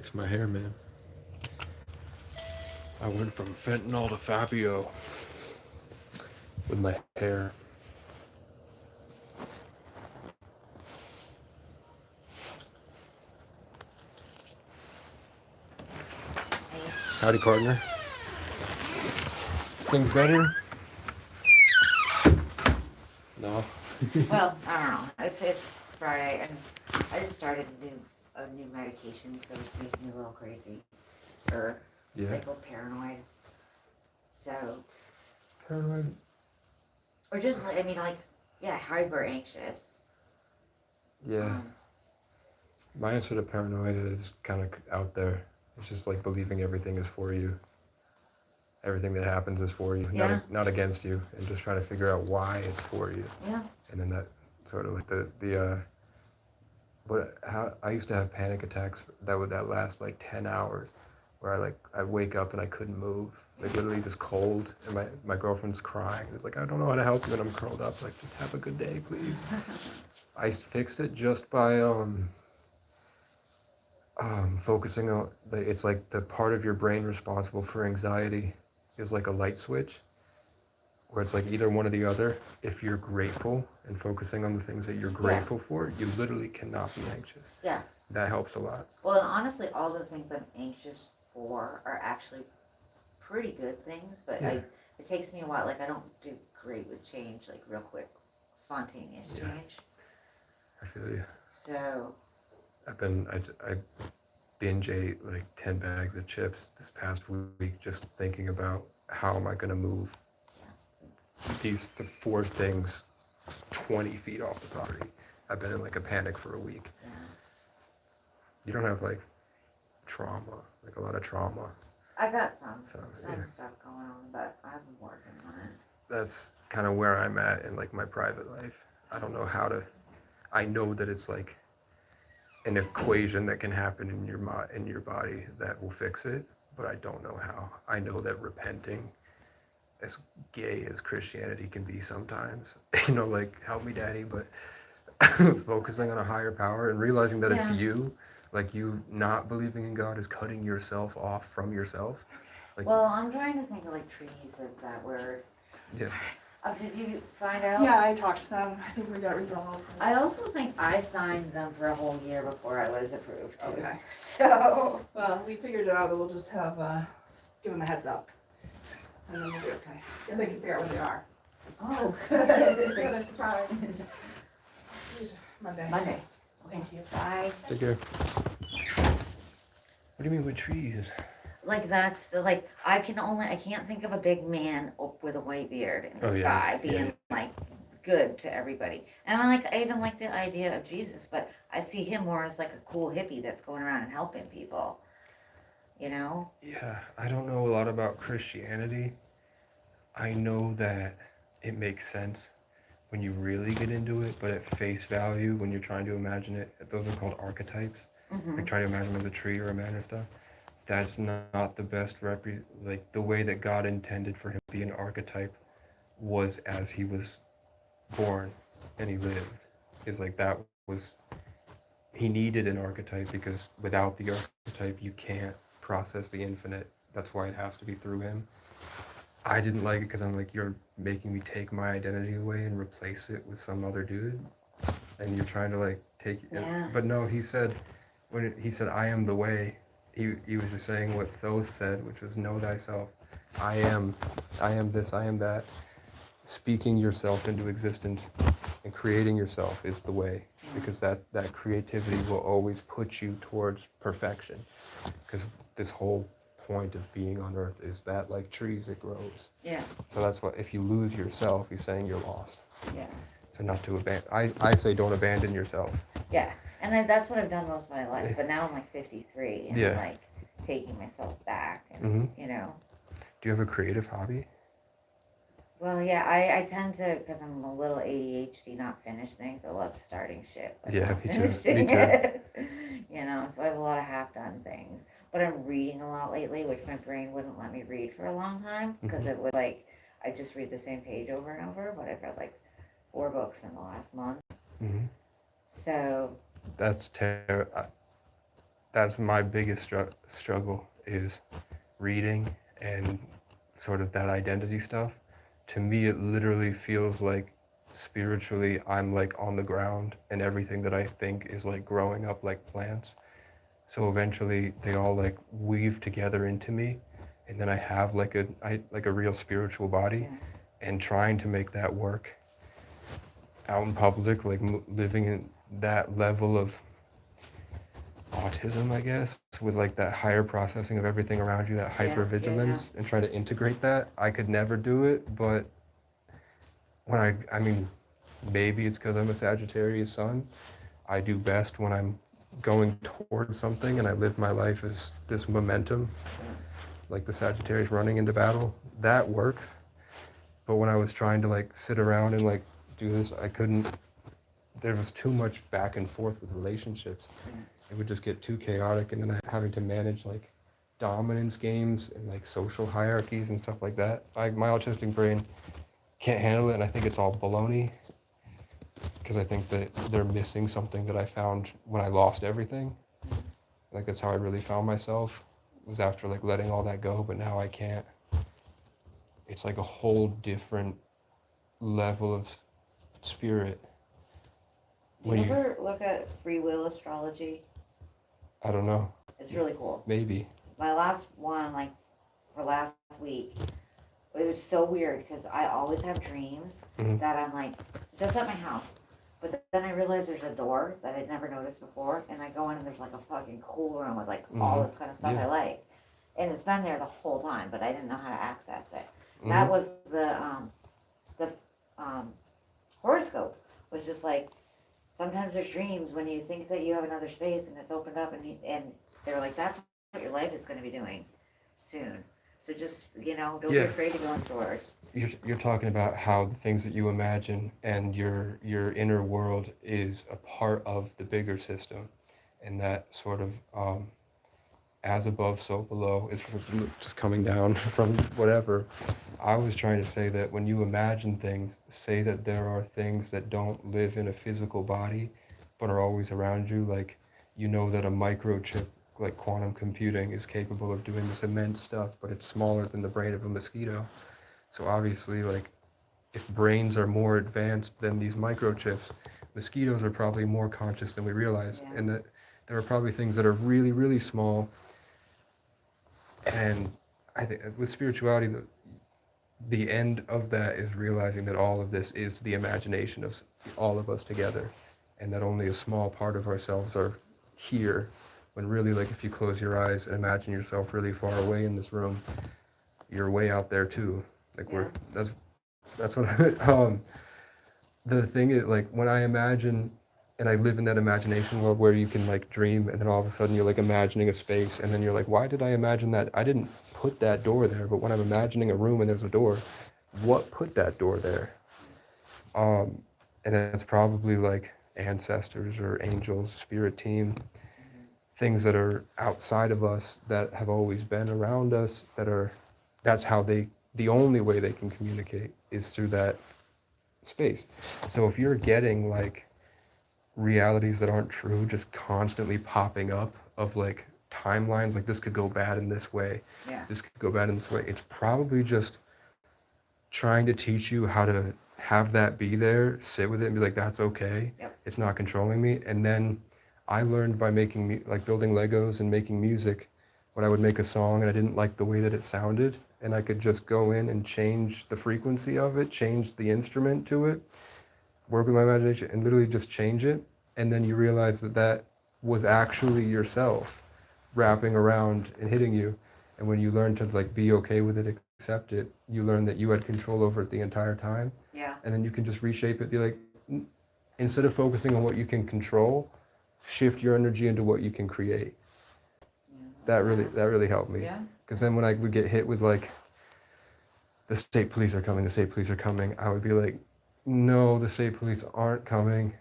Fix my hair, man. I went from fentanyl to Fabio with my hair. Howdy, partner. Things better? No. Well, I don't know. It's Friday, and I just started a new medication, so it's making me a little crazy, or Yeah. like a little paranoid. So, Paranoid. or just like I mean, like yeah, hyper anxious. Yeah. Um, My answer to paranoia is kind of out there. It's just like believing everything is for you. Everything that happens is for you, yeah, not against you, and just trying to figure out why it's for you. yeah, And then that sort of like what how I used to have panic attacks that last like 10 hours, where I wake up and I couldn't move, like literally just cold, and my girlfriend's crying. It's like, I don't know how to help you, and I'm curled up like, just have a good day, please. I fixed it just by focusing on it's like the part of your brain responsible for anxiety is like a light switch, where it's like either one or the other. If you're grateful and focusing on the things that you're yeah, grateful for, you literally cannot be anxious. yeah. That helps a lot. Well, and honestly, all the things I'm anxious for are actually pretty good things, but Yeah, it takes me a while. Like I don't do great with change, like real quick, spontaneous yeah, change. I feel you. So I binge ate like 10 bags of chips this past week, just thinking about how am I going to move the four things 20 feet off the property. I've been in like a panic for a week. yeah, You don't have like trauma, like a lot of trauma. I got some So some yeah, stuff going on, but I've been working on it. that's kind of where I'm at in like my private life. I don't know how to. I know that it's like an equation that can happen in your body that will fix it, but I don't know how. I know that repenting, as gay as Christianity can be sometimes, like help me, daddy, but focusing on a higher power and realizing that it's Yeah. you, like you not believing in God is cutting yourself off from yourself. Like, Well, I'm trying to think of like trees as that word. yeah, Did you find out? Yeah, I talked to them. I think we got resolved. I also think I signed them for a whole year before I was approved too. Okay. So. Well, we figured it out, but we'll just have, give them a heads up. And then we'll be okay. If they can figure out where they are. Oh, Yeah, good. they're surprised. See you Monday. Monday. Thank you. Bye. take care. What do you mean with trees? Like that's like I can't think of a big man with a white beard in the Oh, yeah, sky yeah, being yeah. like good to everybody. And I even like the idea of Jesus, but I see him more as like a cool hippie that's going around and helping people. You know? Yeah, I don't know a lot about Christianity. I know that it makes sense when you really get into it, but at face value, when you're trying to imagine it, those are called archetypes. Mm-hmm. Like trying to imagine as a tree or a man or stuff. That's not the best like the way that God intended for him to be an archetype was as he was born and he lived. Is like that was he needed an archetype because without the archetype you can't process the infinite. That's why it has to be through him. I didn't like it because I'm like, you're making me take my identity away and replace it with some other dude, and you're trying to like take it. Yeah. But no, he said he said, I am the way. He was just saying what Thoth said, which was know thyself. I am, I am this, I am that. Speaking yourself into existence and creating yourself is the way, because that creativity will always put you towards perfection. Because this whole point of being on earth is that like trees it grows. Yeah. So that's what if you lose yourself, you're saying you're lost. Yeah. So not to abandon. I say don't abandon yourself. Yeah. And that's what I've done most of my life. But now I'm like 53 and I'm Yeah. like taking myself back and Mm-hmm. you know. Do you have a creative hobby? Well, yeah, I tend to, because I'm a little ADHD, not finish things. I love starting shit, but Yeah, not me too. finishing Me too. it. You know, so I have a lot of half-done things. But I'm reading a lot lately, which my brain wouldn't let me read for a long time, because it was like, I just read the same page over and over, but I've read like 4 books in the last month. Mm-hmm. So, That's terrible. that's my biggest struggle is reading and sort of that identity stuff. To me, it literally feels like spiritually I'm like on the ground and everything that I think is like growing up like plants. So eventually they all like weave together into me, and then I have like a real spiritual body, Yeah. and trying to make that work out in public, like living in that level of autism, I guess, with like that higher processing of everything around you, that Yeah, yeah, yeah. hypervigilance, and try to integrate that. I could never do it, but when I mean, maybe it's because I'm a Sagittarius sun. I do best when I'm going towards something and I live my life as this momentum, like the Sagittarius running into battle. That works. But when I was trying to like sit around and like do this, I couldn't. There was too much back and forth with relationships. It would just get too chaotic, and then having to manage like dominance games and like social hierarchies and stuff like that. My autistic brain can't handle it, and I think it's all baloney because I think that they're missing something that I found when I lost everything. Like that's how I really found myself, was after like letting all that go, but now I can't. It's like a whole different level of spirit. Do you ever look at free will astrology? I don't know, It's really cool. maybe. My last one, like for last week, it was so weird because I always have dreams Mhm. that I'm like, just at my house. But then I realize there's a door that I'd never noticed before, and I go in and there's like a fucking cool room with like all this kind of stuff Yeah. I like. And it's been there the whole time, but I didn't know how to access it. Mhm. That was the horoscope was just like sometimes there's dreams when you think that you have another space and it's opened up and they're like that's what your life is going to be doing soon. So just don't be Yeah. afraid to go in stores. You're talking about how the things that you imagine and your inner world is a part of the bigger system, and that sort of as above, so below is just coming down from whatever. I was trying to say that when you imagine things, say that there are things that don't live in a physical body, but are always around you. Like, you know that a microchip, like quantum computing, is capable of doing this immense stuff, but it's smaller than the brain of a mosquito. So obviously, like, if brains are more advanced than these microchips, mosquitoes are probably more conscious than we realize, Yeah. and that there are probably things that are really, really small. And I think with spirituality, the end of that is realizing that all of this is the imagination of all of us together, and that only a small part of ourselves are here. When really, like, if you close your eyes and imagine yourself really far away in this room, you're way out there too. Like Yeah. that's what the thing is, like, when I imagine and I live in that imagination world where you can like dream, and then all of a sudden you're like imagining a space, and then you're like, why did I imagine that? I didn't put that door there. But when I'm imagining a room and there's a door, what put that door there? And that's probably like ancestors or angels, spirit team, things that are outside of us that have always been around us, that's how the only way they can communicate is through that space. So if you're getting like realities that aren't true just constantly popping up of like timelines, like this could go bad in this way, Yeah. this could go bad in this way, it's probably just trying to teach you how to have that be there, sit with it and be like, that's okay. Yep. It's not controlling me. And then I learned by making like building Legos and making music, when I would make a song and I didn't like the way that it sounded, and I could just go in and change the frequency of it, change the instrument to it, work with my imagination and literally just change it. And then you realize that that was actually yourself wrapping around and hitting you. And when you learn to like be okay with it, accept it, you learn that you had control over it the entire time. Yeah. And then you can just reshape it, be like, instead of focusing on what you can control, shift your energy into what you can create. That really helped me. Yeah. Because then when I would get hit with like, the state police are coming, the state police are coming, I would be like, no, the state police aren't coming,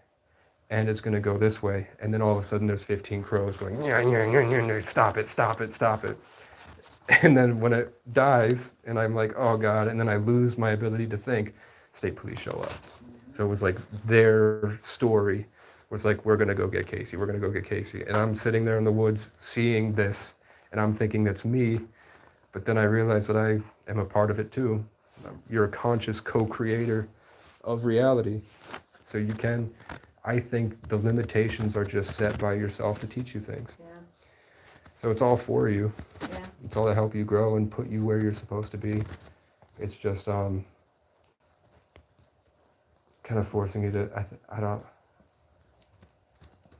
and it's going to go this way. And then all of a sudden there's 15 crows going, yeah, yeah, yeah, yeah, yeah, stop it, stop it, stop it. And then when it dies, and I'm like, oh God, and then I lose my ability to think, state police show up. So it was like their story was like, we're gonna go get Casey, we're gonna go get Casey. And I'm sitting there in the woods seeing this, and I'm thinking that's me, but then I realize that I am a part of it too. You're a conscious co-creator of reality. So you can, I think the limitations are just set by yourself to teach you things. Yeah. So it's all for you. Yeah. It's all to help you grow and put you where you're supposed to be. It's just kind of forcing you to,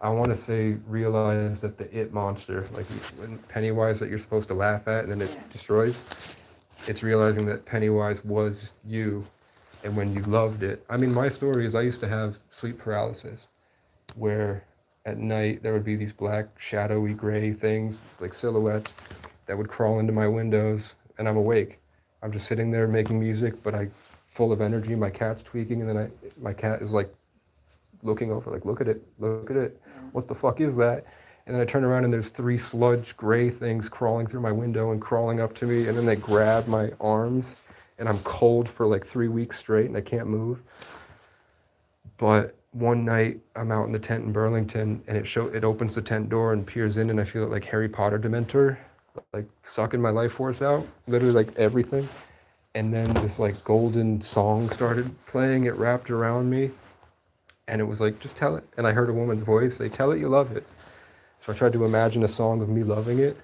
I want to say realize that the it monster, like when Pennywise that you're supposed to laugh at and then it destroys, it's realizing that Pennywise was you, and when you loved it. I mean, my story is I used to have sleep paralysis, where at night there would be these black shadowy gray things, like silhouettes, that would crawl into my windows, and I'm awake. I'm just sitting there making music, but I full of energy. My cat's tweaking, and then my cat is like looking over, like, look at it, what the fuck is that? And then I turn around and there's three sludge gray things crawling through my window and crawling up to me, and then they grab my arms, and I'm cold for like 3 weeks straight, and I can't move. But one night I'm out in the tent in Burlington, and it opens the tent door and peers in, and I feel it like Harry Potter Dementor, like sucking my life force out, literally like everything. And then this like golden song started playing, it wrapped around me, and it was like, just tell it. And I heard a woman's voice say, tell it you love it. So I tried to imagine a song of me loving it,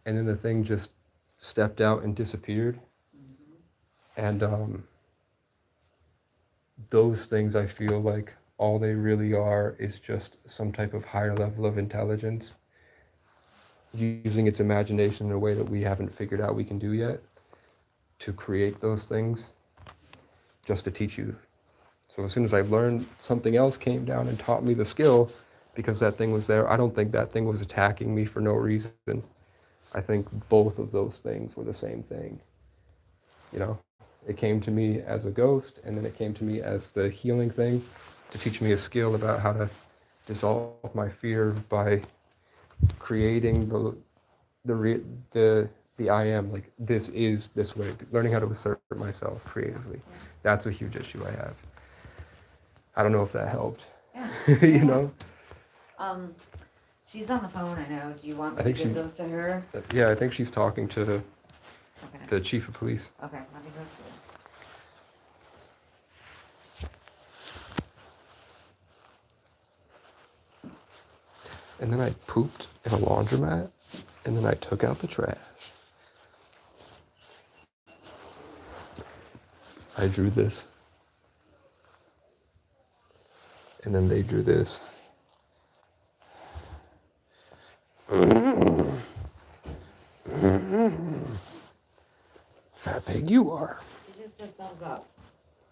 and then the thing just stepped out and disappeared. And those things, I feel like all they really are is just some type of higher level of intelligence using its imagination in a way that we haven't figured out we can do yet, to create those things just to teach you. So as soon as I learned, something else came down and taught me the skill, because that thing was there. I don't think that thing was attacking me for no reason. I think both of those things were the same thing. You know, it came to me as a ghost, and then it came to me as the healing thing to teach me a skill about how to dissolve my fear by creating the I am, like, this is this way, learning how to assert myself creatively. That's a huge issue I have. I don't know if that helped. Yeah. You know? She's on the phone, I know. Do you want me I to think give those to her? Yeah, I think she's talking to Okay. the chief of police. Okay, let me go see. And then I pooped in a laundromat, and then I took out the trash. I drew this. And then they drew this. Fat pig you are. She just said thumbs up.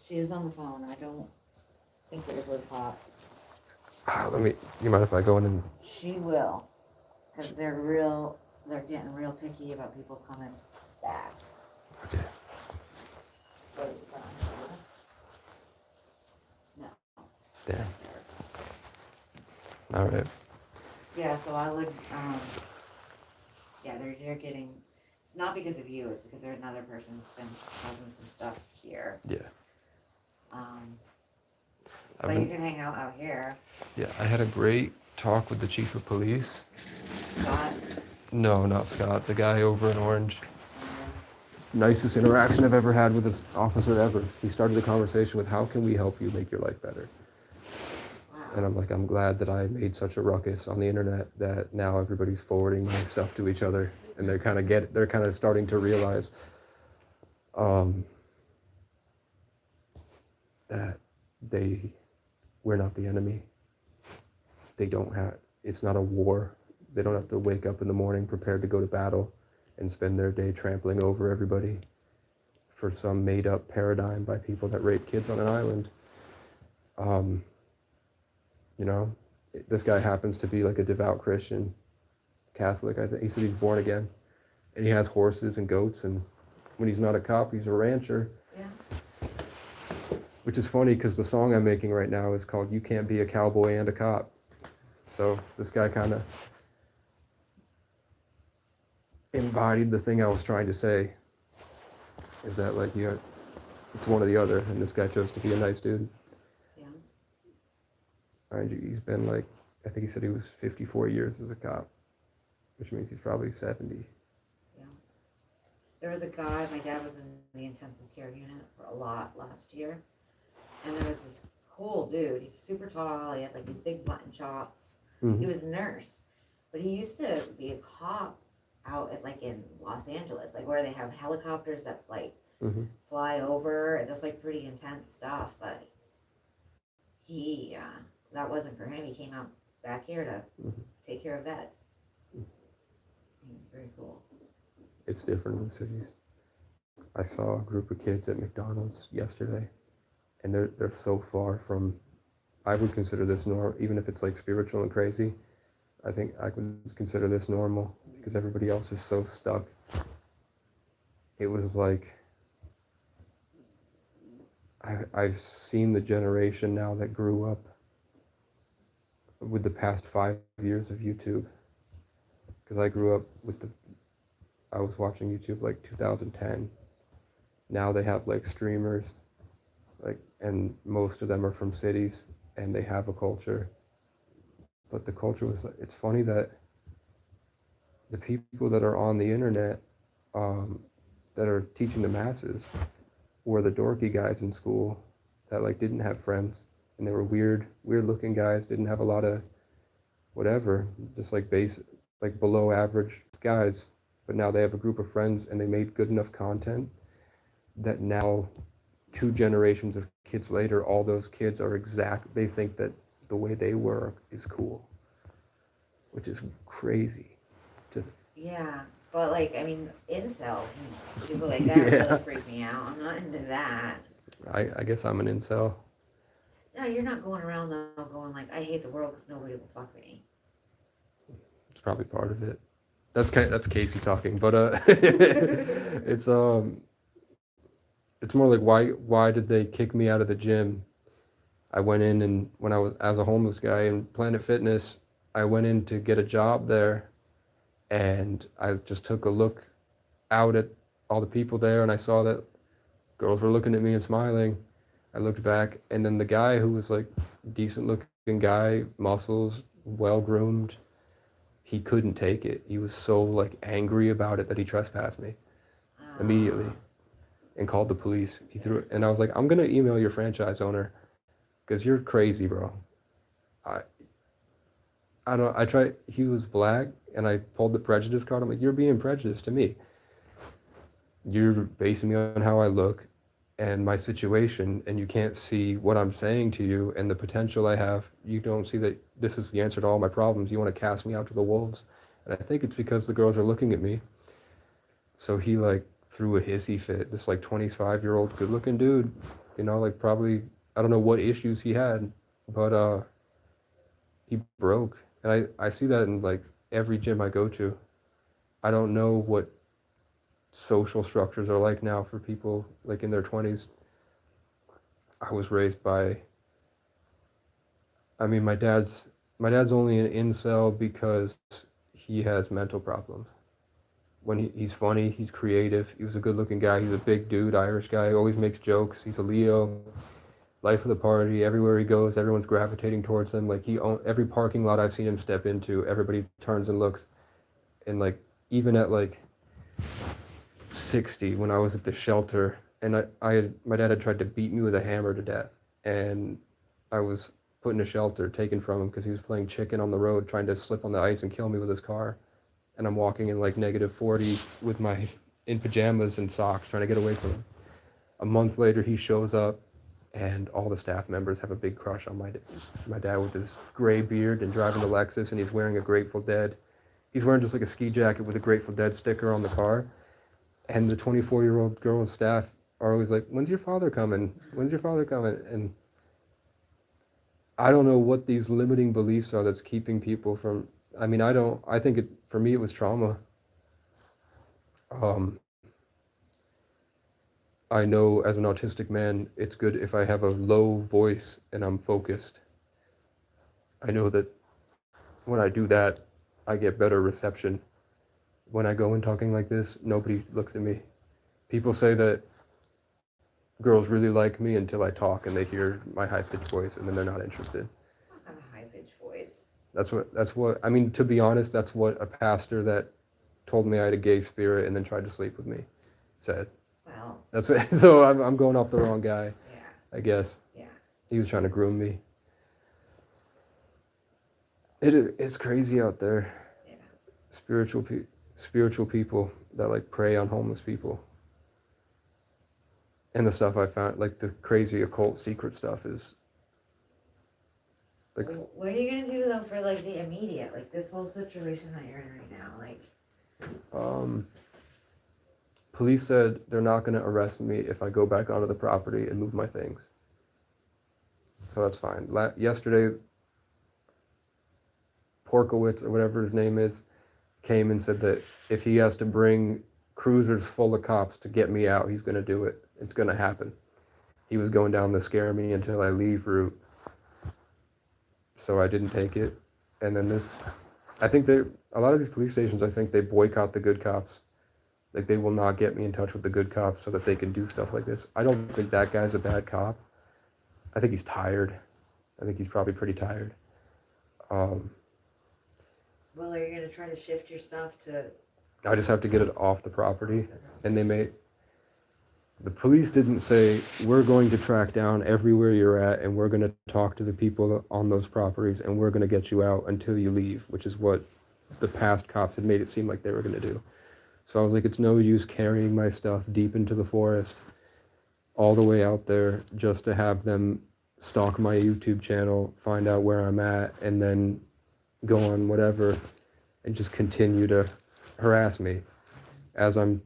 She is on the phone. I don't think it would pop. You mind if I go in and... She will. Because they're getting real picky about people coming back. Okay. What is that? No. Damn. All right. Yeah, so I would, yeah, they're getting, not because of you, it's because there's another person's been causing some stuff here. Yeah. But you can hang out here. Yeah, I had a great talk with the chief of police. Scott. No, not Scott. The guy over in Orange. Nicest interaction I've ever had with an officer ever. He started the conversation with, how can we help you make your life better? Wow. And I'm like, I'm glad that I made such a ruckus on the internet that now everybody's forwarding my stuff to each other, and they're kind of starting to realize that we're not the enemy. It's not a war. They don't have to wake up in the morning prepared to go to battle and spend their day trampling over everybody for some made up paradigm by people that rape kids on an island. You know, this guy happens to be like a devout Christian, Catholic. I think he said he's born again, and he has horses and goats, and when he's not a cop, he's a rancher. Yeah. Which is funny because the song I'm making right now is called "You Can't Be a Cowboy and a Cop." So this guy kind of embodied the thing I was trying to say. Is that like it's one or the other, and this guy chose to be a nice dude. Yeah. Mind you, he's been like, I think he said he was 54 years as a cop, which means he's probably 70. Yeah. There was a guy, my dad was in the intensive care unit for a lot last year. And there was this cool dude. He was super tall. He had like these big mutton chops. He was a nurse. But he used to be a cop out at like in Los Angeles, like where they have helicopters that like Mm-hmm. fly over and just like pretty intense stuff. But he, that wasn't for him. He came out back here to Mm-hmm. take care of vets. He was very cool. It's different in the cities. I saw a group of kids at McDonald's yesterday, and they're so far from. I would consider this normal, even if it's like spiritual and crazy. I think I would consider this normal because everybody else is so stuck. It was like I've seen the generation now that grew up with the past 5 years of YouTube. Because I grew up with I was watching YouTube like 2010. Now they have like streamers, like, and most of them are from cities, and they have a culture. But the culture was, it's funny that the people that are on the internet, um, that are teaching the masses, were the dorky guys in school that like didn't have friends, and they were weird looking guys, didn't have a lot of whatever, just like like below average guys. But now they have a group of friends and they made good enough content that now 2 generations of kids later, all those kids are they think that the way they were is cool, which is crazy. To, Yeah, but like, I mean, incels and people like that yeah, really freak me out. I'm not into that. I guess I'm an incel. No, you're not going around though going like, I hate the world because nobody will fuck me. It's probably part of it. That's Casey talking, but it's it's more like why did they kick me out of the gym? I went in, and when I was as a homeless guy in Planet Fitness, I went in to get a job there, and I just took a look out at all the people there, and I saw that girls were looking at me and smiling. I looked back, and then the guy who was like decent looking guy, muscles, well groomed, he couldn't take it. He was so like angry about it that he trespassed me immediately Uh, and called the police. He threw it, and I was like, I'm gonna email your franchise owner because you're crazy, bro. I I don't. I tried. He was black, and I pulled the prejudice card. I'm like, you're being prejudiced to me. You're basing me on how I look and my situation, and you can't see what I'm saying to you and the potential I have. You don't see that this is the answer to all my problems. You want to cast me out to the wolves, and I think it's because the girls are looking at me. So he like threw a hissy fit. This like 25-year-old good-looking dude, like probably I don't know what issues he had, but he broke. And I see that in like every gym I go to. I don't know what social structures are like now for people like in their 20s. I was raised by, I mean, my dad's only an incel because he has mental problems. When he's funny, he's creative. He was a good-looking guy. He's a big dude, Irish guy. Always makes jokes. He's a Leo. Life of the party. Everywhere he goes, everyone's gravitating towards him. Like every parking lot I've seen him step into, everybody turns and looks. And like even at like 60, when I was at the shelter, and my dad had tried to beat me with a hammer to death, and I was put in a shelter, taken from him because he was playing chicken on the road, trying to slip on the ice and kill me with his car. And I'm walking in like -40 with my in pajamas and socks, trying to get away from him. A month later, he shows up, and all the staff members have a big crush on my dad with his gray beard and driving the Lexus, and he's wearing a Grateful Dead. He's wearing just like a ski jacket with a Grateful Dead sticker on the car. And the 24-year-old girl staff are always like, "When's your father coming? When's your father coming?" And I don't know what these limiting beliefs are that's keeping people from. I mean, I don't. I think for me it was trauma. Um, I know as an autistic man, it's good if I have a low voice and I'm focused. I know that when I do that, I get better reception. When I go in talking like this, nobody looks at me. People say that girls really like me until I talk and they hear my high pitched voice and then they're not interested. That's what I mean, to be honest, that's what a pastor that told me I had a gay spirit and then tried to sleep with me said. Well, That's what so I'm going off the wrong guy, yeah, I guess. yeah. He was trying to groom me. It's crazy out there. Yeah. Spiritual people that like prey on homeless people. And the stuff I found, like the crazy occult secret stuff, is like, What are you gonna do though for like the immediate, like this whole situation that you're in right now? Like, um, police said they're not going to arrest me if I go back onto the property and move my things. So that's fine. Yesterday, Porkowitz or whatever his name is came and said that if he has to bring cruisers full of cops to get me out, he's going to do it. It's going to happen. He was going down the scare me until I leave route. So I didn't take it. And then I think a lot of these police stations, I think they boycott the good cops. Like they will not get me in touch with the good cops so that they can do stuff like this. I don't think that guy's a bad cop. I think he's tired. I think he's probably pretty tired. Um, well, are you gonna try to shift your stuff to? I just have to get it off the property. And the police didn't say, we're going to track down everywhere you're at and we're going to talk to the people on those properties and we're going to get you out until you leave, which is what the past cops had made it seem like they were going to do. So I was like, it's no use carrying my stuff deep into the forest all the way out there just to have them stalk my YouTube channel, find out where I'm at, and then go on whatever and just continue to harass me as I'm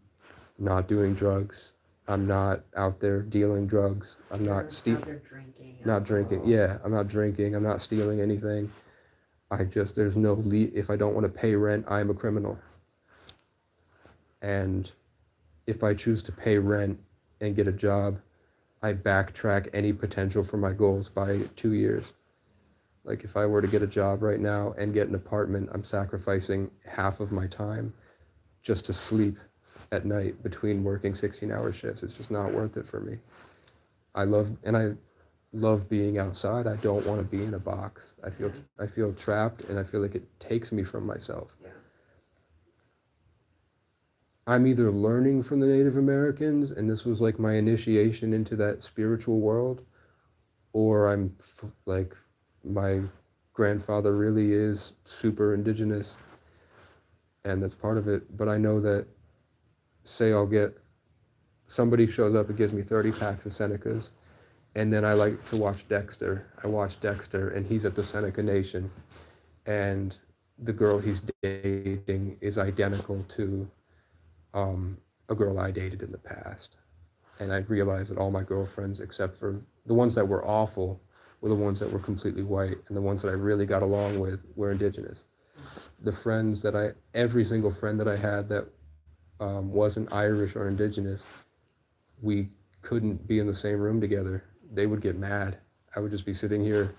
not doing drugs. I'm not out there dealing drugs. I'm not drinking. not drinking. Yeah, I'm not drinking. I'm not stealing anything. There's no if I don't want to pay rent, I am a criminal. And if I choose to pay rent and get a job, I backtrack any potential for my goals by 2 years. Like if I were to get a job right now and get an apartment, I'm sacrificing half of my time just to sleep at night between working 16-hour shifts. It's just not worth it for me. I love being outside. I don't want to be in a box. I feel trapped and I feel like it takes me from myself. Yeah. I'm either learning from the Native Americans and this was like my initiation into that spiritual world, or like my grandfather really is super indigenous and that's part of it. But I know that, say somebody shows up and gives me 30 packs of Senecas, and then I like to watch Dexter. I watch Dexter and he's at the Seneca Nation and the girl he's dating is identical to a girl I dated in the past. And I realized that all my girlfriends, except for the ones that were awful, were the ones that were completely white, and the ones that I really got along with were indigenous. Every single friend that I had that wasn't Irish or indigenous, we couldn't be in the same room together. They would get mad. I would just be sitting here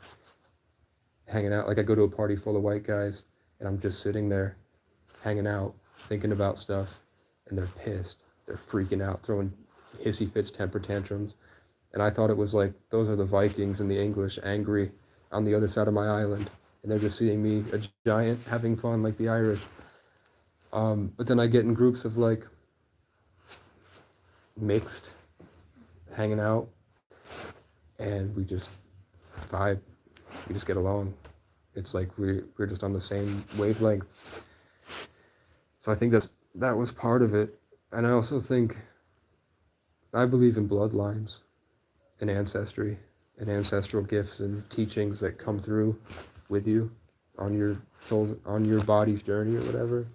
hanging out. Like I go to a party full of white guys, and I'm just sitting there hanging out, thinking about stuff, and they're pissed. They're freaking out, throwing hissy fits, temper tantrums. And I thought it was like, those are the Vikings and the English angry on the other side of my island. And they're just seeing me, a giant, having fun like the Irish. But then I get in groups of like mixed, hanging out, and we just vibe. We just get along. It's like we're just on the same wavelength. So I think that was part of it. And I also think, I believe in bloodlines and ancestry and ancestral gifts and teachings that come through with you on your soul, on your body's journey or whatever.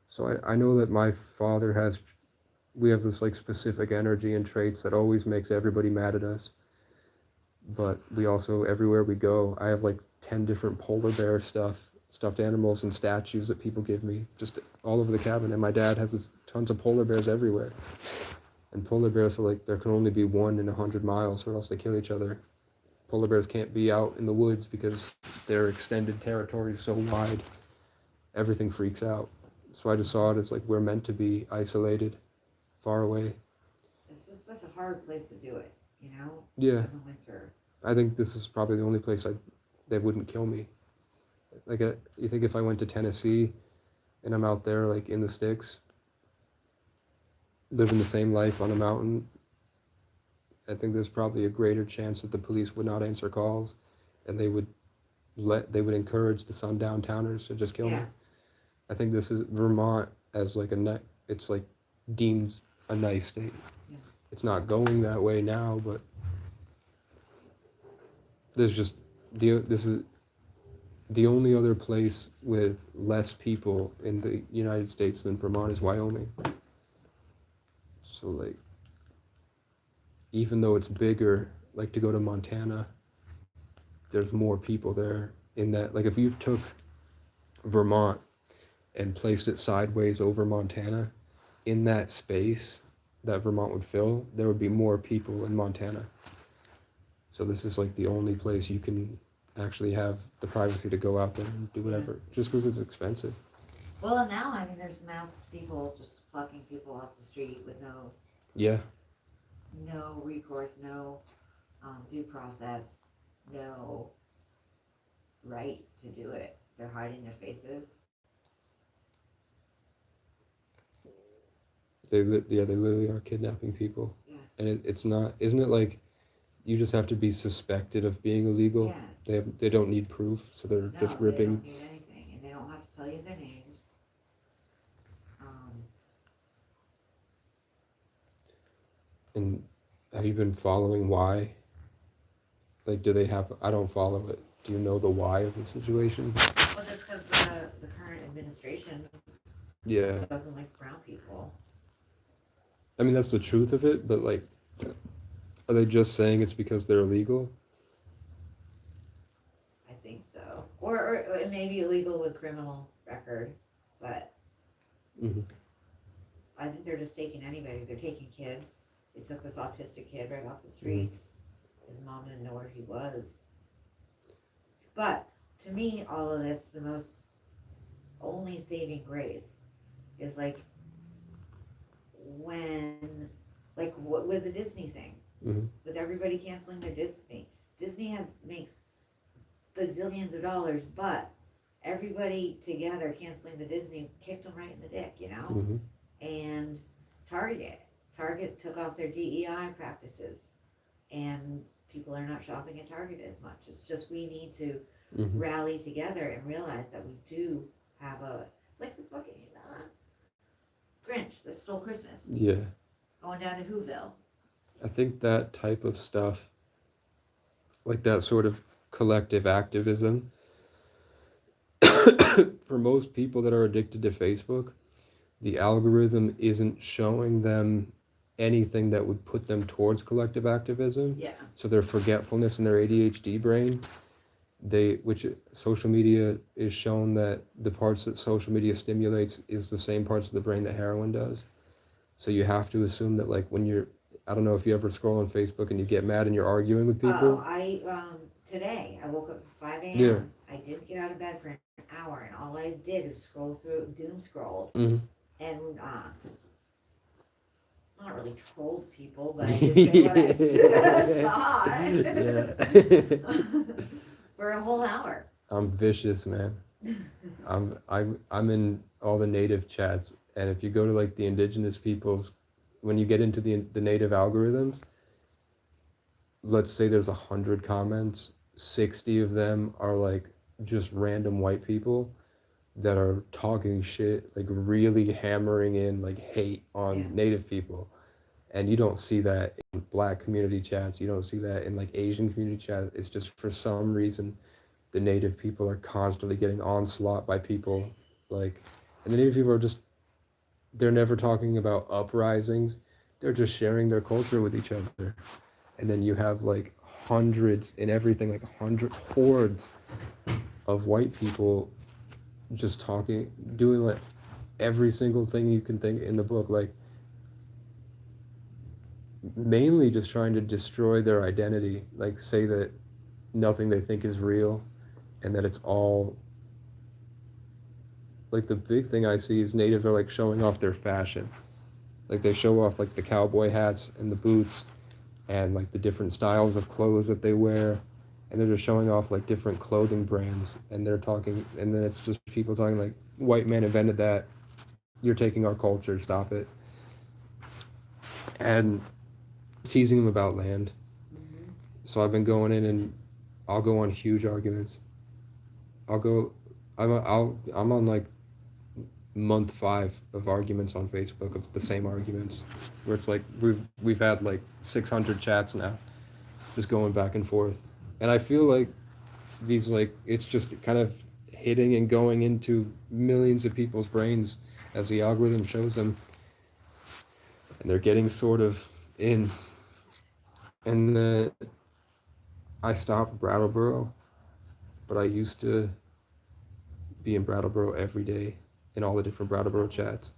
So I know that my father we have this like specific energy and traits that always makes everybody mad at us. But we also, everywhere we go, I have like 10 different polar bear stuffed animals and statues that people give me just all over the cabin. And my dad has tons of polar bears everywhere. And polar bears are like, there can only be one in 100 miles or else they kill each other. Polar bears can't be out in the woods because their extended territory is so wide. Everything freaks out. So I just saw it as like, we're meant to be isolated, far away. It's just such a hard place to do it, you know? Yeah. In the winter. I think this is probably the only place they wouldn't kill me. Like, you think if I went to Tennessee and I'm out there, like, in the sticks, living the same life on a mountain, I think there's probably a greater chance that the police would not answer calls, and they would encourage the sundown towners to just kill me. Yeah. I think this is Vermont as like it's like deemed a nice state. Yeah. It's not going that way now, but there's just this is the only other place with less people in the United States than Vermont is Wyoming. So like, even though it's bigger, like to go to Montana, there's more people there in that. Like if you took Vermont and placed it sideways over Montana, in that space that Vermont would fill, there would be more people in Montana. So this is like the only place you can actually have the privacy to go out there and do whatever, just because it's expensive. Well, and now, I mean, there's mass people just plucking people off the street with Yeah, no recourse, no due process, no right to do it. They're hiding their faces. they literally are kidnapping people, Yeah. and it's not. Isn't it like you just have to be suspected of being illegal? Yeah. They don't need proof, so they're No, just they ripping. don't need anything, and they don't have to tell you their names. And have you been following why? Like, do they have? I don't follow it. Do you know the why of the situation? Well, just because the current administration Yeah, doesn't like brown people. I mean that's the truth of it, but like, are they just saying it's because they're illegal? I think so. Or it may be illegal with criminal record, but Mm-hmm. I think they're just taking anybody. They're taking kids. They took this autistic kid right off the streets. His mom didn't know where he was. But to me, all of this, the most only saving grace is like when, like with the Disney thing, Mm-hmm. with everybody canceling their Disney. Disney makes bazillions of dollars, but everybody together canceling the Disney kicked them right in the dick, you know? Mm-hmm. And Target took off their DEI practices, and people are not shopping at Target as much. It's just we need to Mm-hmm. rally together and realize that we do have it's like the fucking Grinch that stole Christmas Yeah, going down to Whoville. I think that type of stuff, like that sort of collective activism, for most people that are addicted to Facebook, the algorithm isn't showing them anything that would put them towards collective activism. Yeah. So their forgetfulness and their ADHD brain, which social media is shown that the parts that social media stimulates is the same parts of the brain that heroin does. So you have to assume that like when I don't know if you ever scroll on Facebook and you get mad and you're arguing with people. Today I woke up at 5 a.m. Yeah. I didn't get out of bed for an hour, and all I did was doom scrolled, Mhm. and not really trolled people, but I did say what I thought for a whole hour. I'm vicious, man. I'm in all the native chats, and if you go to like the indigenous peoples, when you get into the native algorithms, let's say there's 100 comments, 60 of them are like just random white people that are talking shit, like really hammering in like hate on native people. And you don't see that in black community chats, you don't see that in like Asian community chats. It's just for some reason the native people are constantly getting onslaught by people like, and the native people are just, they're never talking about uprisings, they're just sharing their culture with each other. And then you have like hundreds and everything, like hordes of white people just talking, doing like every single thing you can think in the book, like mainly just trying to destroy their identity, like say that nothing they think is real and that it's all like, the big thing I see is natives are like showing off their fashion, like they show off like the cowboy hats and the boots and like the different styles of clothes that they wear, and they're just showing off like different clothing brands, and they're talking, and then it's just people talking like, white man invented that, you're taking our culture, stop it, and teasing them about land. So I've been going in, and I'll go on huge arguments. I'll go, I'm on like month 5 of arguments on Facebook, of the same arguments, where it's like we've had like 600 chats now, just going back and forth, and I feel like these, like, it's just kind of hitting and going into millions of people's brains as the algorithm shows them, and they're getting sort of in. And then I stopped Brattleboro, but I used to be in Brattleboro every day in all the different Brattleboro chats,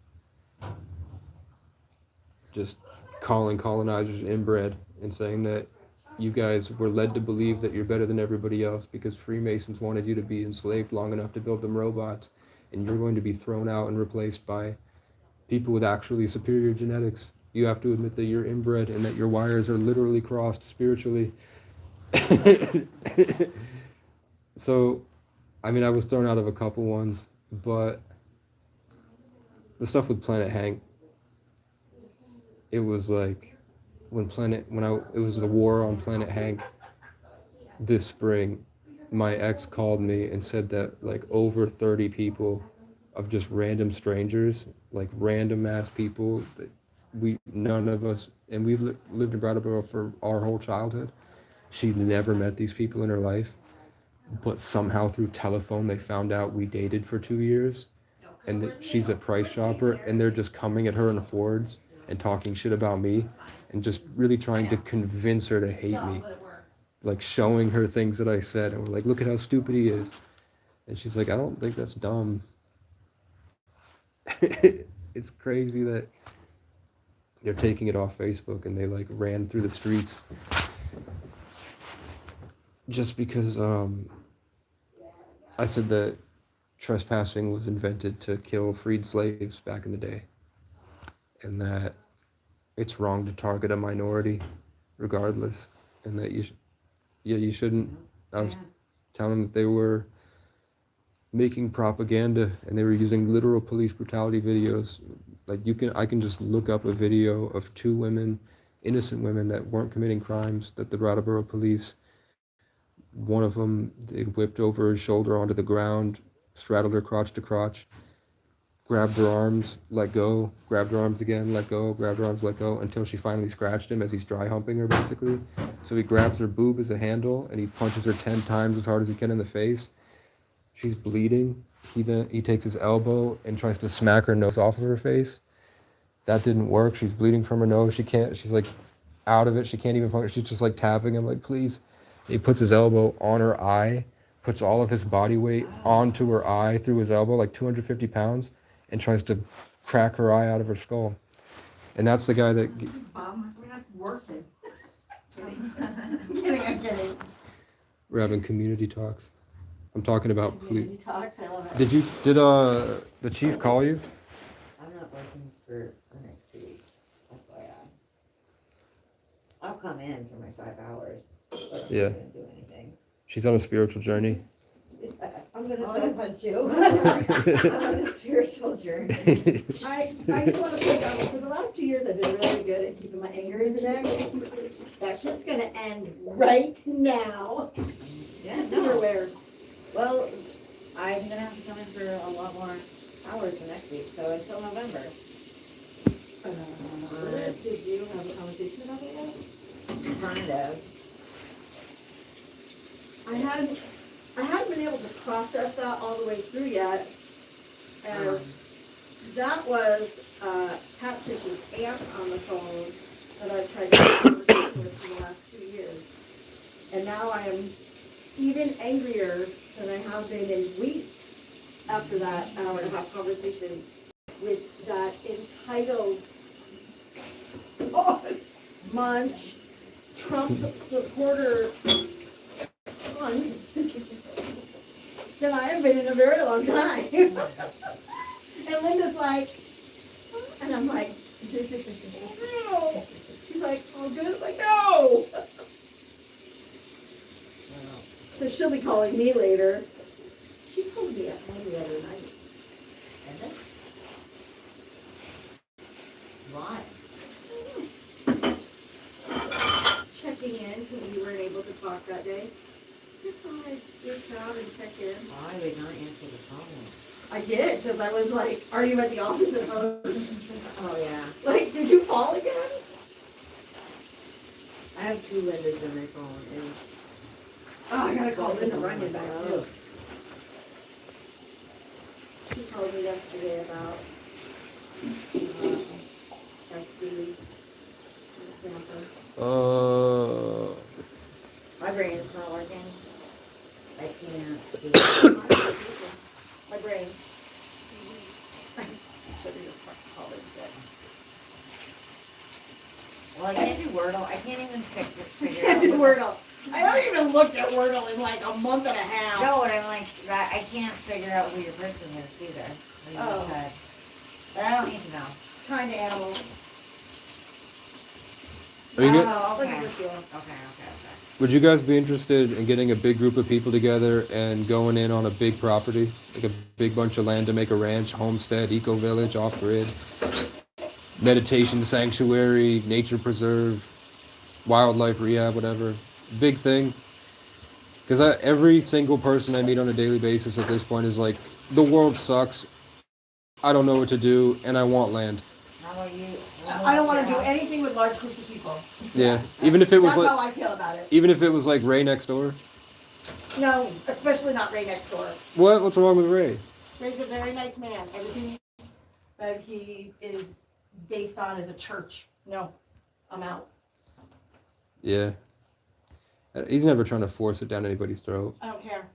just calling colonizers inbred and saying that you guys were led to believe that you're better than everybody else because Freemasons wanted you to be enslaved long enough to build them robots, and you're going to be thrown out and replaced by people with actually superior genetics. You have to admit that you're inbred and that your wires are literally crossed spiritually. So, I mean, I was thrown out of a couple ones, but the stuff with Planet Hank, it was like it was the war on Planet Hank this spring. My ex called me and said that like over 30 people of just random strangers, like random ass people that none of us, and we lived in Brattleboro for our whole childhood. She'd never met these people in her life, but somehow through telephone they found out we dated for 2 years, and that she's a price shopper, and they're just coming at her in hordes and talking shit about me and just really trying to convince her to hate me, like showing her things that I said, and we're like, look at how stupid he is, and she's like, I don't think that's dumb. It's crazy that they're taking it off Facebook, and they like ran through the streets just because I said that trespassing was invented to kill freed slaves back in the day, and that it's wrong to target a minority regardless, and that you shouldn't. I was telling them that they were making propaganda, and they were using literal police brutality videos. Like I can just look up a video of 2 women, innocent women that weren't committing crimes, that the Brattleboro police, one of them, they whipped over his shoulder onto the ground, straddled her crotch to crotch, grabbed her arms, let go, grabbed her arms again, let go, grabbed her arms, let go, until she finally scratched him as he's dry humping her, basically. So he grabs her boob as a handle, and he punches her 10 times as hard as he can in the face. She's bleeding. He takes his elbow and tries to smack her nose off of her face. That didn't work. She's bleeding from her nose. She's like out of it. She can't even function. She's just like tapping him, like, please. He puts his elbow on her eye, puts all of his body weight onto her eye through his elbow, like 250 pounds, and tries to crack her eye out of her skull. And that's the guy that... Mom, we're not working. I'm kidding. We're having community talks. I'm talking about... Community talks, I love it. Did the chief call you? I'm not working for the next 2 weeks, FYI. I'll come in for my 5 hours, but I'm Yeah. not gonna do anything. She's on a spiritual journey. I'm gonna punch you. I'm on a spiritual journey. I just want to put down, for the last 2 years, I've been really good at keeping my anger in the deck. That shit's gonna end right now. Yeah, Sooner or no. later. Well, I'm gonna have to come in for a lot more hours the next week, so until November. Did you have a conversation about it yet? Kind of. I hadn't been able to process that all the way through yet, as that was Patrick's aunt on the phone that I've tried to have a conversation with for the last 2 years. And now I am even angrier than I have been in weeks after that hour-and-a-half conversation with that entitled, munch, Trump supporter cunt than I have been in a very long time. And Linda's like, and I'm like, no. She's like, oh good. I'm like, no. be calling me later. She told me at home the other night. Is it? Why? Checking in because we weren't able to talk that day. Just thought I'd reach out and check in. Why would not answer the phone? I did, because I was like, are you at the office at home? Oh, yeah. Like, did you fall again? I have 2 Lindas in my phone, and Oh, I gotta call both of Linda them are Runyon back like, too. "Oh." She told me yesterday about SB camper. My brain's not working. I can't do it. My brain. Should have just fucking called it sick. Well, I can't do Wordle. I can't even figure Can't out. do Wordle. I haven't even looked at Wordle in like a month and a half. No, and I'm like, I can't figure out who your person is either. What you Oh. just said. But I don't need to know. Kind of animal. Are you Oh, get- Like okay. a ritual. Okay. Would you guys be interested in getting a big group of people together and going in on a big property, like a big bunch of land to make a ranch, homestead, eco village, off grid, meditation sanctuary, nature preserve, wildlife rehab, whatever, big thing? Because every single person I meet on a daily basis at this point is like, the world sucks. I don't know what to do, and I want land. How about you? I don't want to do anything with large groups of people. Yeah, even if it was That's like, how I feel about it. even if it was like Ray next door. No, especially not Ray next door. What? What's wrong with Ray? Ray's a very nice man. Everything that he is based on is a church. No, I'm out. Yeah. He's never trying to force it down anybody's throat. I don't care.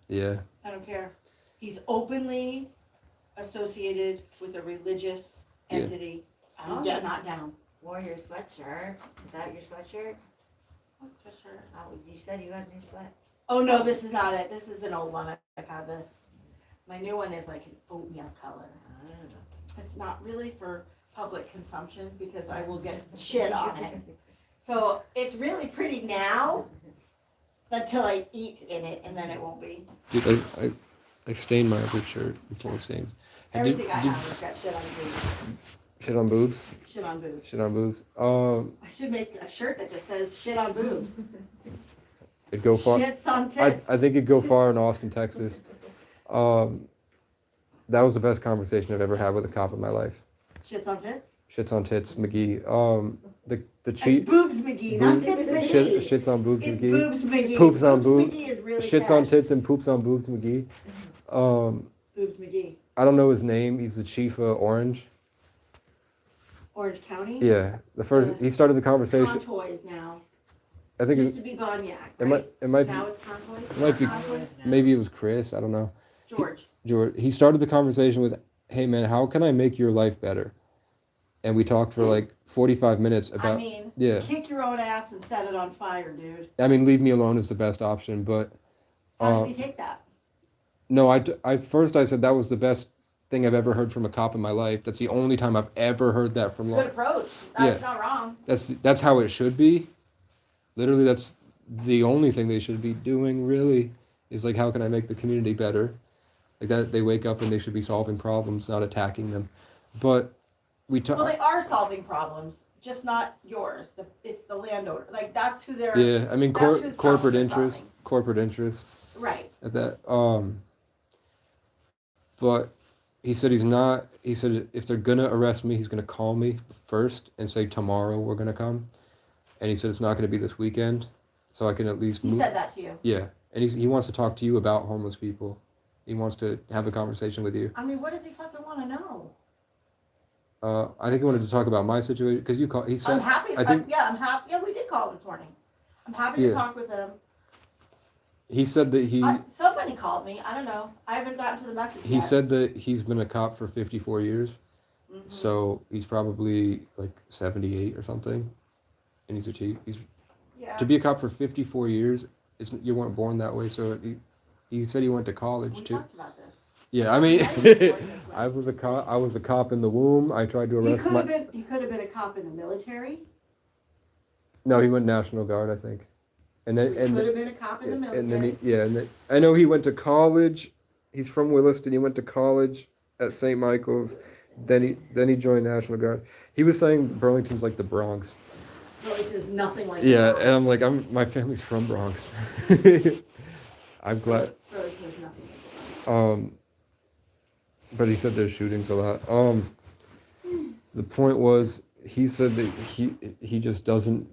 Yeah. I don't care. He's openly associated with a religious Yeah. entity. Oh. I'm not down. Wore your sweatshirt. Is that your sweatshirt? What's for sure? Oh, you said you had a new sweat. Oh no, this is not it. This is an old one. I've had this. My new one is like an oatmeal color. It's not really for public consumption because I will get shit on it. So it's really pretty now until I eat in it, and then it won't be. Dude, I stained my other shirt. I'm full of stains. Everything I have has got shit on boobs. Shit on boobs? Shit on boobs. Shit on boobs. I should make a shirt that just says shit on boobs. It'd go far. Shits on I tits. think it'd go far in Austin, Texas. That was the best conversation I've ever had with a cop in my life. Shits on tits? Shits on tits, McGee. The It's cheat. boobs McGee, not tits McGee. Shits on boobs, It's McGee. boobs McGee. Poops on boob- McGee is really Shits on cash. tits and poops on boobs, McGee. Boobs McGee. I don't know his name. He's the chief of Orange. Orange County? Yeah, the first he started the conversation. Contoys now. I think Used it, to be Cognac, it right? might Now it's Contoys? it might be Contoys? maybe it was Chris. I don't know. George. George. He started the conversation with, "Hey man, how can I make your life better?" And we talked for like 45 minutes I about. mean, Yeah. kick your own ass and set it on fire, dude. I mean, leave me alone is the best option, but How did he take that? no, I first I said that was the best thing I've ever heard from a cop in my life. That's the only time I've ever heard that from law. Good approach. That's not wrong. That's how it should be. Literally, that's the only thing they should be doing. Really, is like, how can I make the community better? Like that, they wake up and they should be solving problems, not attacking them. But we Well, talk. they are solving problems, just not yours. It's the landowner. Like, that's who they're. Yeah, I mean, that's whose corporate problems they're interest, solving. corporate interest Right. at that. But he said he's not. He said if they're gonna arrest me, he's gonna call me first and say tomorrow we're gonna come. And he said it's not gonna be this weekend, so I can at least He move. said that to you. Yeah, and he wants to talk to you about homeless people. He wants to have a conversation with you. I mean, what does he fucking want to know? I think he wanted to talk about my situation because you call. He I'm said happy. I think- Yeah, I'm happy. Yeah, we did call this morning. I'm happy Yeah. to talk with him. he said that Somebody called me. I don't know. I haven't gotten to the message he yet. said that he's been a cop for 54 years, Mhm. so he's probably like 78 or something, and he's a chief. Yeah. To be a cop for 54 years, you weren't born that way. So he said he went to We college too. talked about this. Yeah, I mean, I was born this way. I was a cop in the womb. I tried to He arrest could have my. been. He could have been a cop in the military. No, he went National Guard, I think. And then Could have been a cop in the and then military. and then I know he went to college. He's from Williston. He went to college at St. Michael's. Then he joined National Guard. He was saying Burlington's like the Bronx. Burlington is nothing like Yeah, the and I'm like, my family's from Bronx. I'm glad. Burlington is nothing like the Um, but he said there's shootings a lot. The point was, he said that he just doesn't.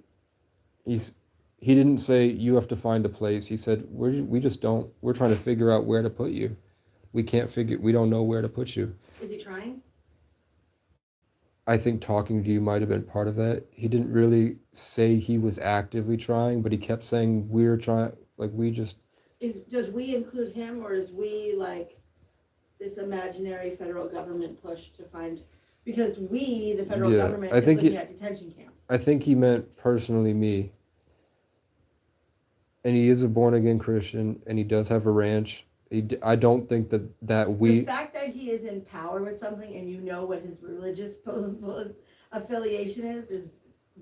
He didn't say you have to find a place. He said we just don't. We're trying to figure out where to put you. We can't figure. We don't know where to put you. Is he trying? I think talking to you might have been part of that. He didn't really say he was actively trying, but he kept saying we're trying. Like we just. Does we include him, or is we like this imaginary federal government push to find? Because we, the federal Yeah, government, I is think looking at detention camps. I think he meant personally me. And he is a born again Christian, and he does have a ranch. I don't think that The we. fact that he is in power with something and you know what his religious affiliation is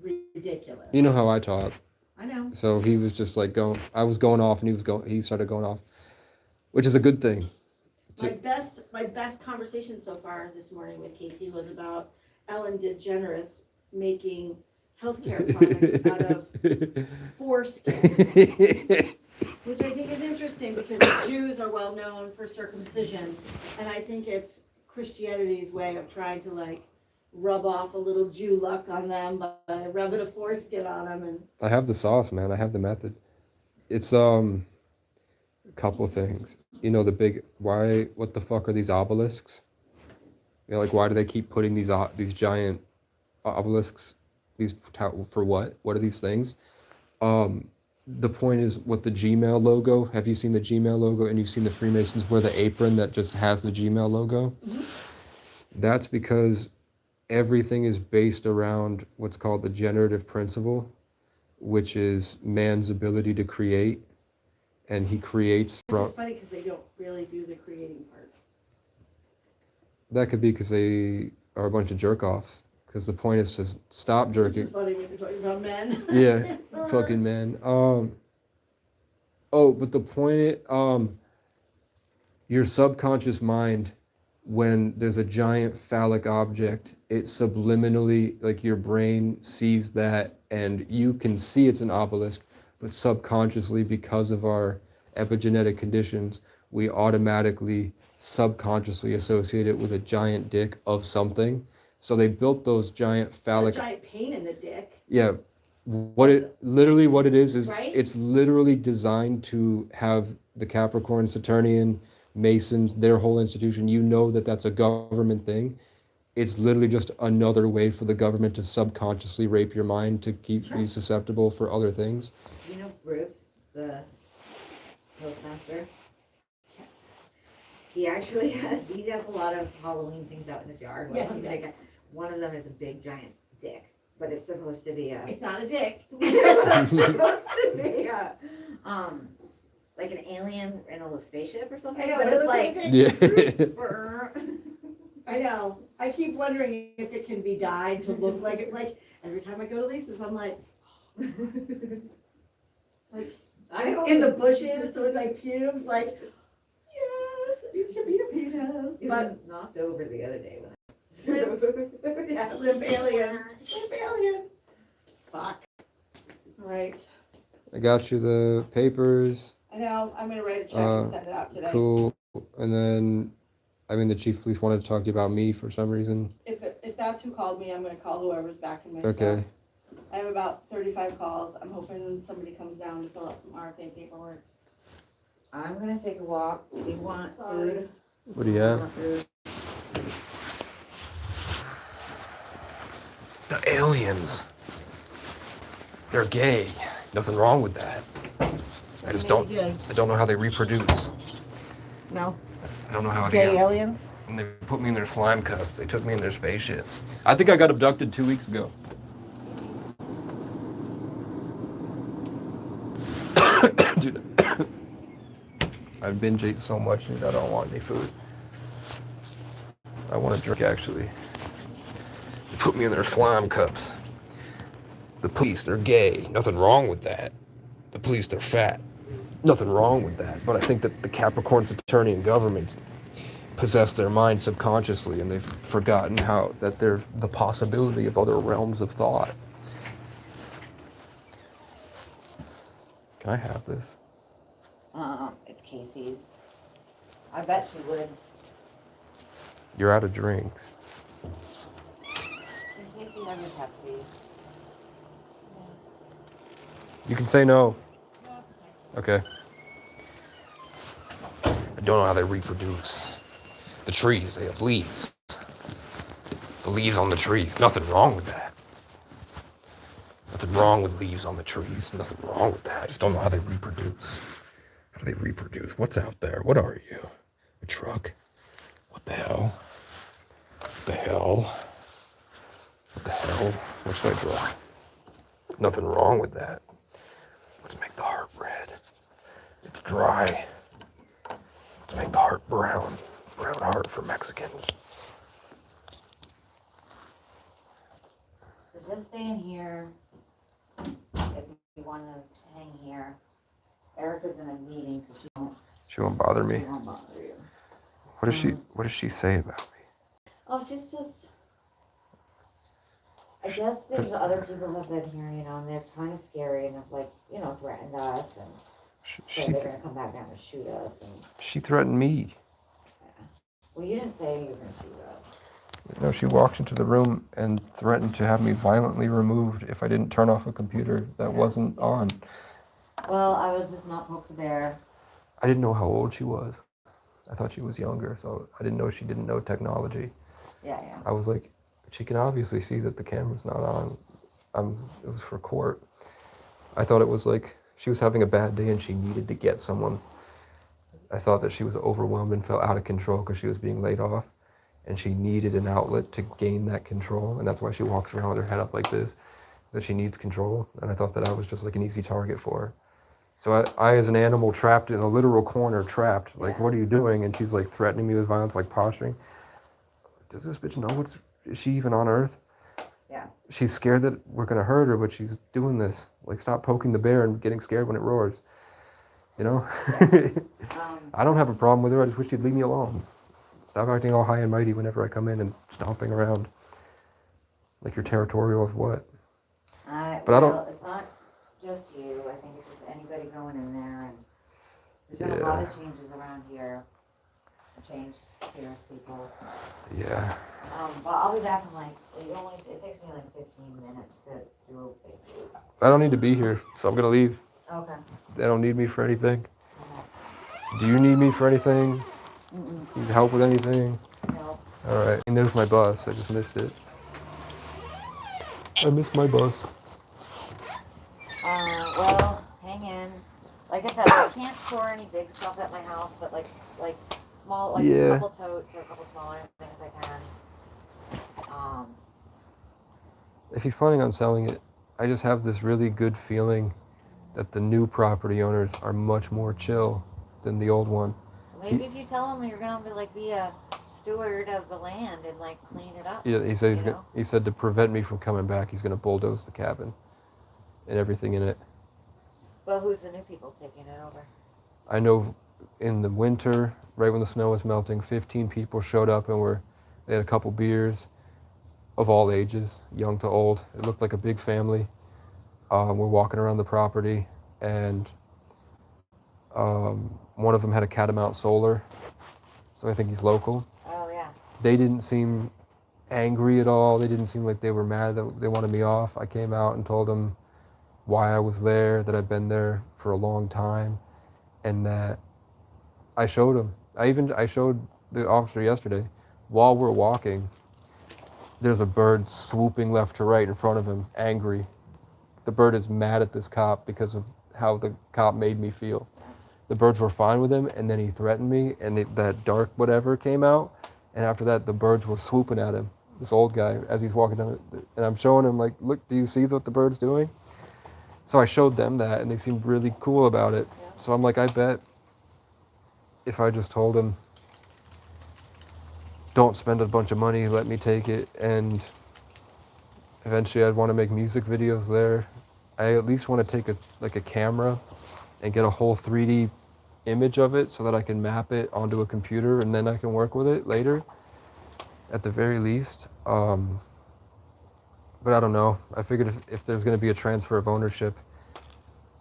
ridiculous. You know how I talk. I know. So he was just like going. I was going off, and he started going off, which is a good thing. My best conversation so far this morning with Casey was about Ellen DeGeneres making healthcare products out of foreskin, which I think is interesting because the Jews are well known for circumcision, and I think it's Christianity's way of trying to like rub off a little Jew luck on them by rubbing a foreskin on them. And I have the sauce, man. I have the method. It's a couple things. You know the big why? What the fuck are these obelisks? You know, like why do they keep putting these giant obelisks? For what? What are these things? The point is what the Gmail logo. Have you seen the Gmail logo? And you've seen the Freemasons wear the apron that just has the Gmail logo? Mhm. That's because everything is based around what's called the generative principle, which is man's ability to create, and he creates from. it's funny because they don't really do the creating part. That could be because they are a bunch of jerk offs. Because the point is to stop Which jerking. is funny when you're talking about men. Yeah, fucking man. But the point, your subconscious mind, when there's a giant phallic object, it subliminally, like your brain sees that, and you can see it's an obelisk, but subconsciously, because of our epigenetic conditions, we automatically, subconsciously associate it with a giant dick of something. So they built those giant A phallic. giant pain in the dick. Yeah, what it is Right? it's literally designed to have the Capricorn, Saturnian, Masons, their whole institution. You know that that's a government thing. It's literally just another way for the government to subconsciously rape your mind to keep Sure. you susceptible for other things. You know Bruce, the postmaster? He actually has a lot of Halloween things out in his yard. Yes, he does. One of them is a big giant dick, but it's supposed to be a. It's not a dick. It's supposed to be a, like an alien in a spaceship or something. I know, but but it's it like. looks I know. I keep wondering if it can be dyed to look like it. Like every time I go to Lisa's, I'm like I don't. in the bushes to look like pubes. Like yes, it should be a penis. He But was knocked over the other day when yeah, limp alien. Limp alien. Fuck. All right. I got you the papers. I know. I'm gonna write a check and send it out today. Cool. And then, the chief of police wanted to talk to you about me for some reason. If that's who called me, I'm gonna call whoever's backing my Okay. stuff. I have about 35 calls. I'm hoping somebody comes down to fill out some RFA paperwork. I'm gonna take a walk. Do you want food? What do you have? Want food? The aliens. They're gay. Nothing wrong with that. I just don't. I don't know how they reproduce. No. I don't know how Gay they. aliens? And they put me in their slime cups. They took me in their spaceship. I think I got abducted 2 weeks ago. Dude, I've binge ate so much, dude. I don't want any food. I want to drink, actually. They put me in their slime cups. The police, they're gay. Nothing wrong with that. The police, they're fat. Nothing wrong with that. But I think that the Capricorn's attorney and government possess their mind subconsciously, and they've forgotten how that there's the possibility of other realms of thought. Can I have this? It's Casey's. I bet she would. You're out of drinks. In Casey, have your Pepsi. You can say no. Okay. I don't know how they reproduce. The trees, they have leaves. The leaves on the trees, nothing wrong with that. Nothing wrong with leaves on the trees. Nothing wrong with that. I just don't know how they reproduce. How do they reproduce? What's out there? What are you? A truck? What the hell? What the hell? What the hell? What should I draw? Nothing wrong with that. Let's make the heart red. It's dry. Let's make the heart brown. Brown heart for Mexicans. So just stay in here. If you want to hang here. Erica's in a meeting, so She won't bother me. she won't bother you. What does she say about me? Oh, she's just. I guess there's other people who've been here, you know, and they're kind of scary and have, like, you know, threatened us and said they're gonna come back down and shoot us. And She threatened me. well, you didn't say you were gonna shoot us. No, she walked into the room and threatened to have me violently removed if I didn't turn off a computer that wasn't on. Well, I would just not poke the bear. I didn't know how old she was. I thought she was younger, so I didn't know she didn't know technology. Yeah. I was like, she can obviously see that the camera's not on. It was for court. I thought it was like she was having a bad day and she needed to get someone. I thought that she was overwhelmed and felt out of control because she was being laid off, and she needed an outlet to gain that control, and that's why she walks around with her head up like this, that she needs control, and I thought that I was just like an easy target for her. So I as an animal trapped in a literal corner, trapped, like, what are you doing? And she's like threatening me with violence, like posturing. Does this bitch know is she even on Earth? Yeah. She's scared that we're gonna hurt her, but she's doing this. Like, stop poking the bear and getting scared when it roars. You know? I don't have a problem with her, I just wish she'd leave me alone. Stop acting all high and mighty whenever I come in and stomping around. Like you're territorial of what? But I don't. It's not just you. I think it's just anybody going in there, and there's been a lot of changes around here. Change scares people. Yeah. But I'll be back in like it takes me like 15 minutes to do a big shoot. I don't need to be here, so I'm gonna leave. Okay. They don't need me for anything. Do you need me for anything? Mm-mm. Need help with anything? No. Alright. And there's my bus. I just missed it. I missed my bus. Well, hang in. Like I said, I can't store any big stuff at my house, but like small, like a couple totes or a couple smaller things I can. If he's planning on selling it, I just have this really good feeling that the new property owners are much more chill than the old one. Maybe if you tell him you're gonna be a steward of the land and like clean it up. Yeah, he said he said to prevent me from coming back, he's gonna bulldoze the cabin and everything in it. Well, who's the new people taking it over? I know in the winter, right when the snow was melting, 15 people showed up and they had a couple beers of all ages, young to old. It looked like a big family. We're walking around the property, and one of them had a Catamount Solar, so I think he's local. Oh, yeah. They didn't seem angry at all. They didn't seem like they were mad that they wanted me off. I came out and told them why I was there, that I've been there for a long time, and that I showed them. I showed the officer yesterday, while we're walking, there's a bird swooping left to right in front of him, angry. The bird is mad at this cop because of how the cop made me feel. The birds were fine with him, and then he threatened me, and that dark whatever came out, and after that, the birds were swooping at him, this old guy, as he's walking down, and I'm showing him, like, look, do you see what the bird's doing? So I showed them that, and they seemed really cool about it. Yeah. So I'm like, I bet if I just told him, don't spend a bunch of money, let me take it, and eventually I'd want to make music videos there, I at least want to take a camera and get a whole 3D image of it so that I can map it onto a computer and then I can work with it later, at the very least. But I don't know. I figured if there's going to be a transfer of ownership,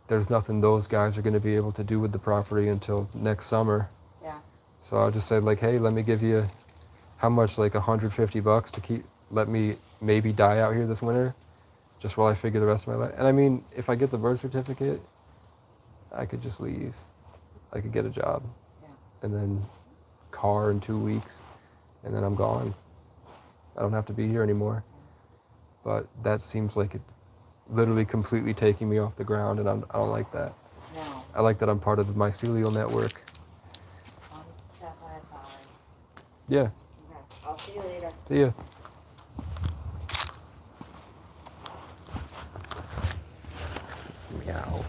there's nothing those guys are going to be able to do with the property until next summer. Yeah. So I just said like, hey, let me give you how much, like $150 to let me maybe die out here this winter, just while I figure the rest of my life. And I mean, if I get the birth certificate, I could just leave. I could get a job, Yeah. and then car in 2 weeks, and then I'm gone. I don't have to be here anymore. But that seems like it literally completely taking me off the ground, and I don't like that. No. I like that I'm part of the mycelial network. One step at a time. Yeah. Okay. I'll see you later. See ya. Meow.